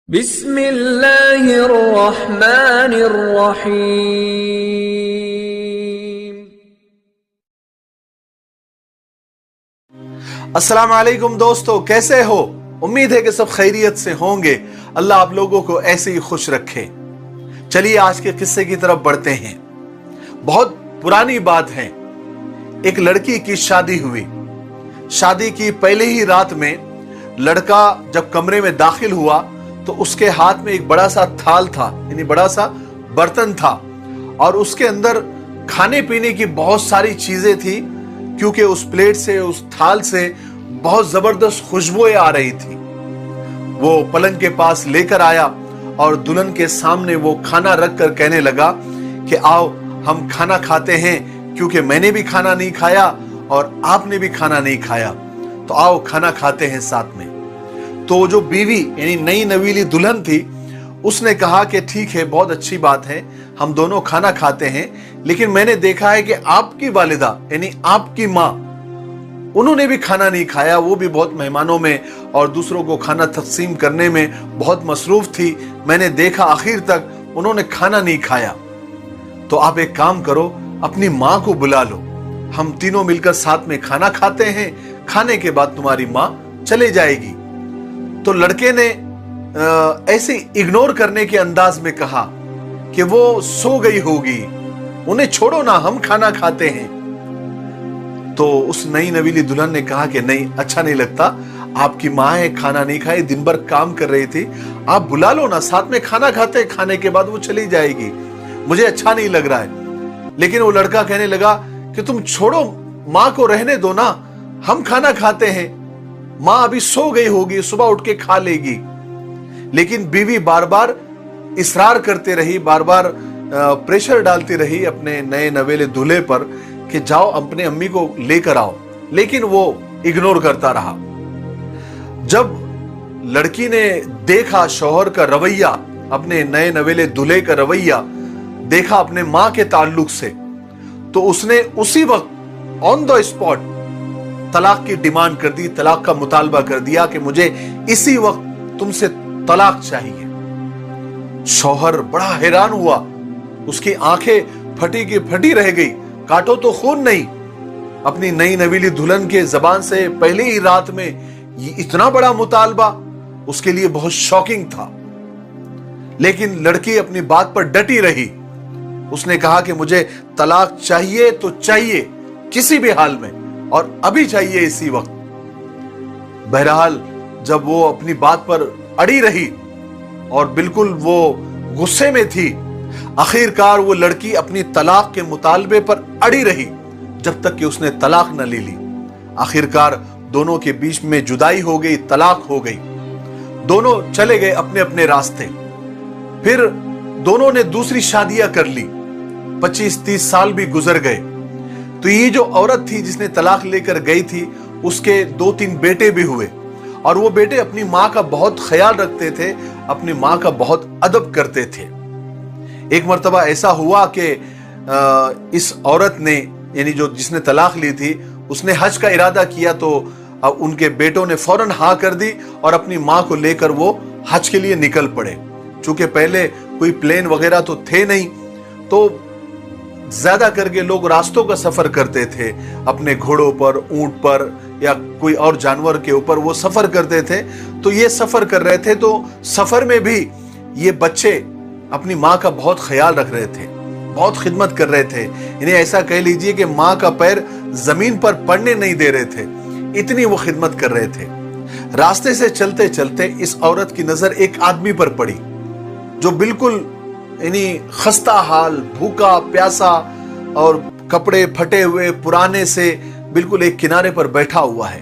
بسم اللہ الرحمن الرحیم۔ السلام علیکم دوستو، کیسے ہو؟ امید ہے کہ سب خیریت سے ہوں گے۔ اللہ آپ لوگوں کو ایسے ہی خوش رکھے۔ چلیے آج کے قصے کی طرف بڑھتے ہیں۔ بہت پرانی بات ہے، ایک لڑکی کی شادی ہوئی۔ شادی کی پہلے ہی رات میں لڑکا جب کمرے میں داخل ہوا تو اس کے ہاتھ میں ایک بڑا سا تھال تھا، یعنی بڑا سا برتن تھا، اور اس کے اندر کھانے پینے کی بہت ساری چیزیں تھی، کیونکہ اس پلیٹ سے، اس تھال سے بہت زبردست خوشبوئیں آ رہی تھی۔ وہ پلنگ کے پاس لے کر آیا اور دلہن کے سامنے وہ کھانا رکھ کر کہنے لگا کہ آؤ ہم کھانا کھاتے ہیں، کیونکہ میں نے بھی کھانا نہیں کھایا اور آپ نے بھی کھانا نہیں کھایا، تو آؤ کھانا کھاتے ہیں ساتھ میں۔ تو جو بیوی یعنی نئی نویلی دلہن تھی، اس نے کہا کہ ٹھیک ہے، بہت اچھی بات ہے، ہم دونوں کھانا کھاتے ہیں، لیکن میں نے دیکھا ہے کہ آپ کی والدہ یعنی آپ کی ماں، انہوں نے بھی کھانا نہیں کھایا، وہ بھی بہت مہمانوں میں اور دوسروں کو کھانا تقسیم کرنے میں بہت مصروف تھی، میں نے دیکھا آخر تک انہوں نے کھانا نہیں کھایا۔ تو آپ ایک کام کرو، اپنی ماں کو بلا لو، ہم تینوں مل کر ساتھ میں کھانا کھاتے ہیں، کھانے کے بعد تمہاری ماں چلے جائے گی۔ تو لڑکے نے ایسے اگنور کرنے کے انداز میں کہا کہ وہ سو گئی ہوگی، انہیں چھوڑو نا، ہم کھانا کھاتے ہیں۔ تو اس نئی نویلی دلہن نے کہا کہ نہیں، اچھا نہیں لگتا، آپ کی ماں ہے، کھانا نہیں کھائے، دن بھر کام کر رہی تھی، آپ بلا لو نا، ساتھ میں کھانا کھاتے، کھانے کے بعد وہ چلی جائے گی، مجھے اچھا نہیں لگ رہا ہے۔ لیکن وہ لڑکا کہنے لگا کہ تم چھوڑو، ماں کو رہنے دو نا، ہم کھانا کھاتے ہیں، ماں ابھی سو گئی ہوگی، صبح اٹھ کے کھا لے گی۔ لیکن بیوی بار بار اصرار کرتے رہی، بار بار پریشر ڈالتی رہی اپنے نئے نویلے دولہے پر کہ جاؤ اپنے امی کو لے کر آؤ، لیکن وہ اگنور کرتا رہا۔ جب لڑکی نے دیکھا شوہر کا رویہ، اپنے نئے نویلے دولہے کا رویہ دیکھا اپنے ماں کے تعلق سے، تو اس نے اسی وقت آن دا اسپاٹ طلاق کی ڈیمانڈ کر دی، طلاق کا مطالبہ کر دیا کہ مجھے اسی وقت تم سے طلاق چاہیے۔ شوہر بڑا حیران ہوا، اس کی آنکھیں پھٹی کی پھٹی رہ گئی، کاٹو تو خون نہیں۔ اپنی نئی نویلی دلہن کے زبان سے پہلے ہی رات میں یہ اتنا بڑا مطالبہ اس کے لیے بہت شاکنگ تھا، لیکن لڑکی اپنی بات پر ڈٹی رہی۔ اس نے کہا کہ مجھے طلاق چاہیے تو چاہیے، کسی بھی حال میں، اور ابھی چاہیے، اسی وقت۔ بہرحال جب وہ اپنی بات پر اڑی رہی اور بالکل وہ غصے میں تھی، آخر کار وہ لڑکی اپنی طلاق کے مطالبے پر اڑی رہی جب تک کہ اس نے طلاق نہ لے لی۔ آخر کار دونوں کے بیچ میں جدائی ہو گئی، طلاق ہو گئی، دونوں چلے گئے اپنے اپنے راستے۔ پھر دونوں نے دوسری شادیاں کر لی، 25-30 سال بھی گزر گئے۔ تو یہ جو عورت تھی جس نے طلاق لے کر گئی تھی، اس کے 2-3 بیٹے بھی ہوئے، اور وہ بیٹے اپنی ماں کا بہت خیال رکھتے تھے، اپنی ماں کا بہت ادب کرتے تھے۔ ایک مرتبہ ایسا ہوا کہ اس عورت نے، یعنی جس نے طلاق لی تھی، اس نے حج کا ارادہ کیا، تو ان کے بیٹوں نے فوراً ہاں کر دی اور اپنی ماں کو لے کر وہ حج کے لیے نکل پڑے۔ چونکہ پہلے کوئی پلین وغیرہ تو تھے نہیں، تو زیادہ کر کے لوگ راستوں کا سفر کرتے تھے، اپنے گھوڑوں پر، اونٹ پر، یا کوئی اور جانور کے اوپر وہ سفر کرتے تھے۔ تو یہ سفر کر رہے تھے، تو سفر میں بھی یہ بچے اپنی ماں کا بہت خیال رکھ رہے تھے، بہت خدمت کر رہے تھے، انہیں ایسا کہہ لیجئے کہ ماں کا پیر زمین پر پڑنے نہیں دے رہے تھے، اتنی وہ خدمت کر رہے تھے۔ راستے سے چلتے چلتے اس عورت کی نظر ایک آدمی پر پڑی جو بالکل یعنی خستہ حال، بھوکا پیاسا اور کپڑے پھٹے ہوئے پرانے سے بالکل ایک کنارے پر بیٹھا ہوا ہے۔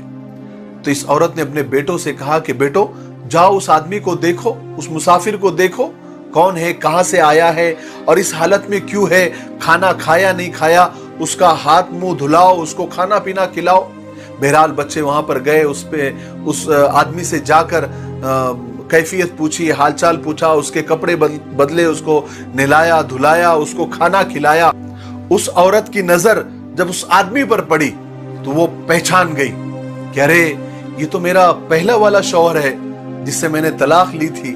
تو اس عورت نے اپنے بیٹوں سے کہا کہ بیٹو جاؤ اس آدمی کو دیکھو، اس مسافر کو دیکھو، کون ہے، کہاں سے آیا ہے اور اس حالت میں کیوں ہے، کھانا کھایا نہیں کھایا، اس کا ہاتھ منہ دھلاؤ، اس کو کھانا پینا کھلاؤ۔ بہرحال بچے وہاں پر گئے، اس آدمی سے جا کر کیفیت پوچھی، حال چال پوچھا، اس کے کپڑے بدلے، اس کو نہلایا دھلایا، اس کو کھانا کھلایا۔ اس عورت کی نظر جب اس آدمی پر پڑی تو وہ پہچان گئی کہ ارے یہ تو میرا پہلا والا شوہر ہے جس سے میں نے طلاق لی تھی،